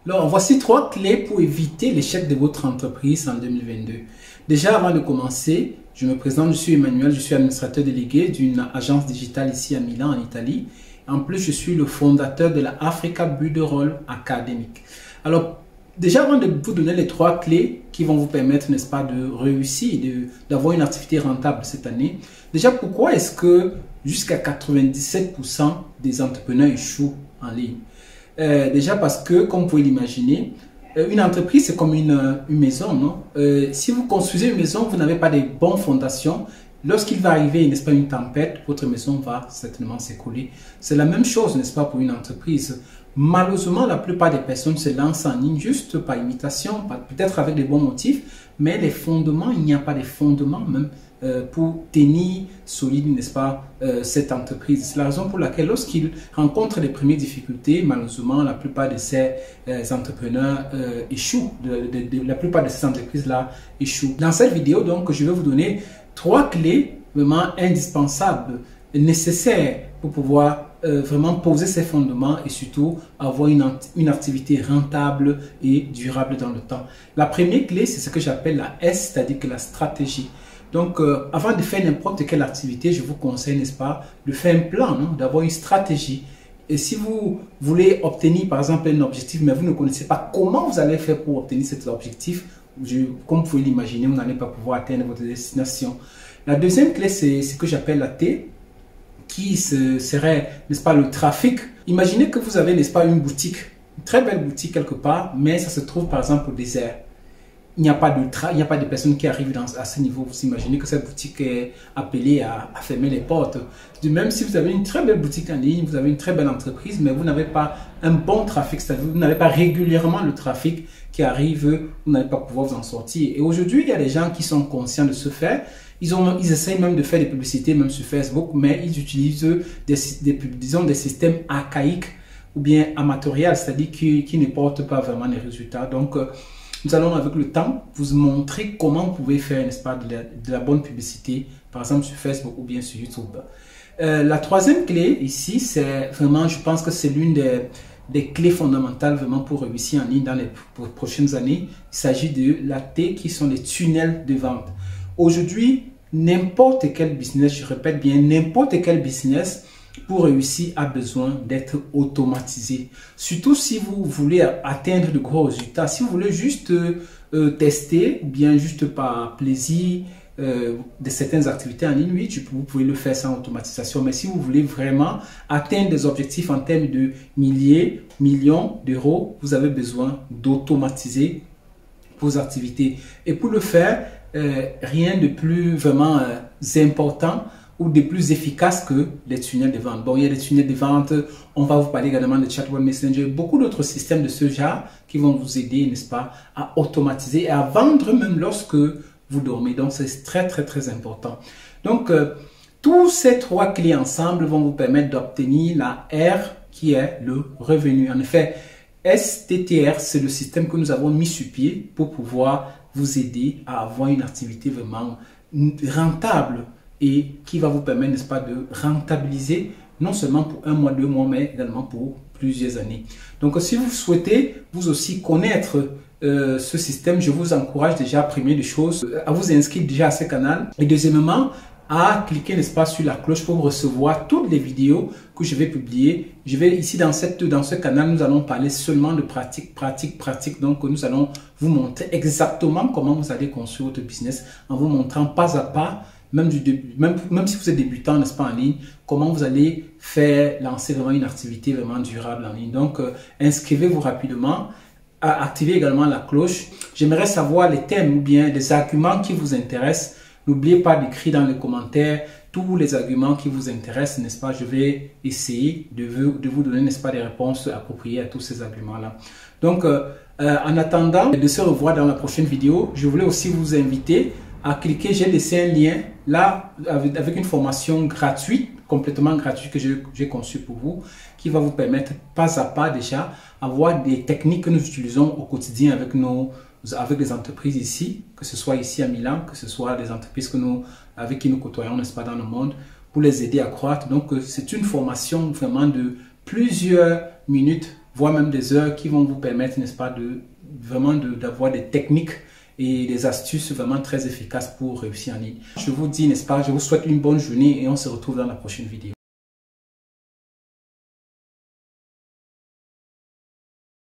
Alors, voici 3 clés pour éviter l'échec de votre entreprise en 2022. Déjà, avant de commencer, je me présente, je suis Emmanuel, je suis administrateur délégué d'une agence digitale ici à Milan, en Italie. En plus, je suis le fondateur de la Africa Builderall Academy. Alors, déjà, avant de vous donner les 3 clés qui vont vous permettre, n'est-ce pas, de réussir, d'avoir une activité rentable cette année, déjà, pourquoi est-ce que jusqu'à 97% des entrepreneurs échouent en ligne? Déjà parce que, comme vous pouvez l'imaginer, une entreprise, c'est comme une maison, non? Si vous construisez une maison, vous n'avez pas de bonnes fondations. Lorsqu'il va arriver, n'est-ce pas, une tempête, votre maison va certainement s'écrouler. C'est la même chose, n'est-ce pas, pour une entreprise. Malheureusement, la plupart des personnes se lancent en ligne juste par imitation, peut-être avec des bons motifs, mais les fondements, il n'y a pas de fondements même pour tenir solide, n'est-ce pas, cette entreprise. C'est la raison pour laquelle lorsqu'ils rencontrent les premières difficultés, malheureusement, la plupart de ces entrepreneurs échouent. La plupart de ces entreprises-là échouent. Dans cette vidéo, donc, je vais vous donner 3 clés vraiment indispensables, nécessaires pour pouvoir vraiment poser ses fondements et surtout avoir une activité rentable et durable dans le temps. La première clé, c'est ce que j'appelle la S, c'est-à-dire que la stratégie. Donc, avant de faire n'importe quelle activité, je vous conseille, n'est-ce pas, de faire un plan, d'avoir une stratégie. Et si vous voulez obtenir, par exemple, un objectif, mais vous ne connaissez pas comment vous allez faire pour obtenir cet objectif, comme vous pouvez l'imaginer, vous n'allez pas pouvoir atteindre votre destination. La deuxième clé, c'est ce que j'appelle la T, qui serait, n'est-ce pas, le trafic. Imaginez que vous avez, n'est-ce pas, une boutique, une très belle boutique quelque part, mais ça se trouve par exemple au désert. Il n'y a pas de personnes qui arrivent à ce niveau. Vous imaginez que cette boutique est appelée à fermer les portes. De même, si vous avez une très belle boutique en ligne, vous avez une très belle entreprise, mais vous n'avez pas un bon trafic, c'est-à-dire vous n'avez pas régulièrement le trafic qui arrive, vous n'allez pas pouvoir vous en sortir. Et aujourd'hui, il y a des gens qui sont conscients de ce fait. Ils essayent même de faire des publicités, même sur Facebook, mais ils utilisent disons, des systèmes archaïques ou bien amatoriales, c'est-à-dire qui ne portent pas vraiment les résultats. Donc, nous allons avec le temps vous montrer comment vous pouvez faire, n'est-ce pas, de la bonne publicité, par exemple sur Facebook ou bien sur YouTube. La troisième clé ici, c'est vraiment, je pense que c'est l'une des clés fondamentales vraiment pour réussir en ligne dans les prochaines années. Il s'agit de la T qui sont les tunnels de vente. Aujourd'hui, n'importe quel business, je répète bien, n'importe quel business pour réussir a besoin d'être automatisé. Surtout si vous voulez atteindre de gros résultats. Si vous voulez juste tester, bien juste par plaisir de certaines activités en ligne, oui, vous pouvez le faire sans automatisation. Mais si vous voulez vraiment atteindre des objectifs en termes de milliers, millions d'euros, vous avez besoin d'automatiser vos activités. Et pour le faire, rien de plus vraiment important ou de plus efficace que les tunnels de vente. Bon, il y a des tunnels de vente, on va vous parler également de Chat Web Messenger, beaucoup d'autres systèmes de ce genre qui vont vous aider, n'est-ce pas, à automatiser et à vendre même lorsque vous dormez. Donc, c'est très, très, très important. Donc, tous ces 3 clés ensemble vont vous permettre d'obtenir la R qui est le revenu. En effet, STTR, c'est le système que nous avons mis sur pied pour pouvoir vous aider à avoir une activité vraiment rentable et qui va vous permettre, n'est-ce pas, de rentabiliser non seulement pour 1 mois, 2 mois, mais également pour plusieurs années. Donc, si vous souhaitez vous aussi connaître ce système, je vous encourage déjà, première des choses, à vous inscrire déjà à ce canal et deuxièmement, à cliquer, n'est-ce pas, sur la cloche pour recevoir toutes les vidéos que je vais publier. Je vais ici dans ce canal, nous allons parler seulement de pratique. Donc, nous allons vous montrer exactement comment vous allez construire votre business en vous montrant pas à pas, même si vous êtes débutant, n'est-ce pas, en ligne, comment vous allez lancer vraiment une activité vraiment durable en ligne. Donc, inscrivez-vous rapidement. Activez également la cloche. J'aimerais savoir les thèmes ou bien les arguments qui vous intéressent. N'oubliez pas d'écrire dans les commentaires tous les arguments qui vous intéressent, n'est-ce pas? Je vais essayer de vous donner, n'est-ce pas, des réponses appropriées à tous ces arguments-là. Donc, en attendant de se revoir dans la prochaine vidéo, je voulais aussi vous inviter à cliquer. J'ai laissé un lien là avec une formation gratuite, complètement gratuite que j'ai conçue pour vous, qui va vous permettre pas à pas déjà avoir des techniques que nous utilisons au quotidien avec les entreprises ici, que ce soit ici à Milan, que ce soit des entreprises avec qui nous côtoyons, n'est-ce pas, dans le monde, pour les aider à croître. Donc, c'est une formation vraiment de plusieurs minutes voire même des heures qui vont vous permettre, n'est-ce pas, vraiment d'avoir des techniques et des astuces vraiment très efficaces pour réussir en ligne. Je vous dis, n'est-ce pas, je vous souhaite une bonne journée et on se retrouve dans la prochaine vidéo.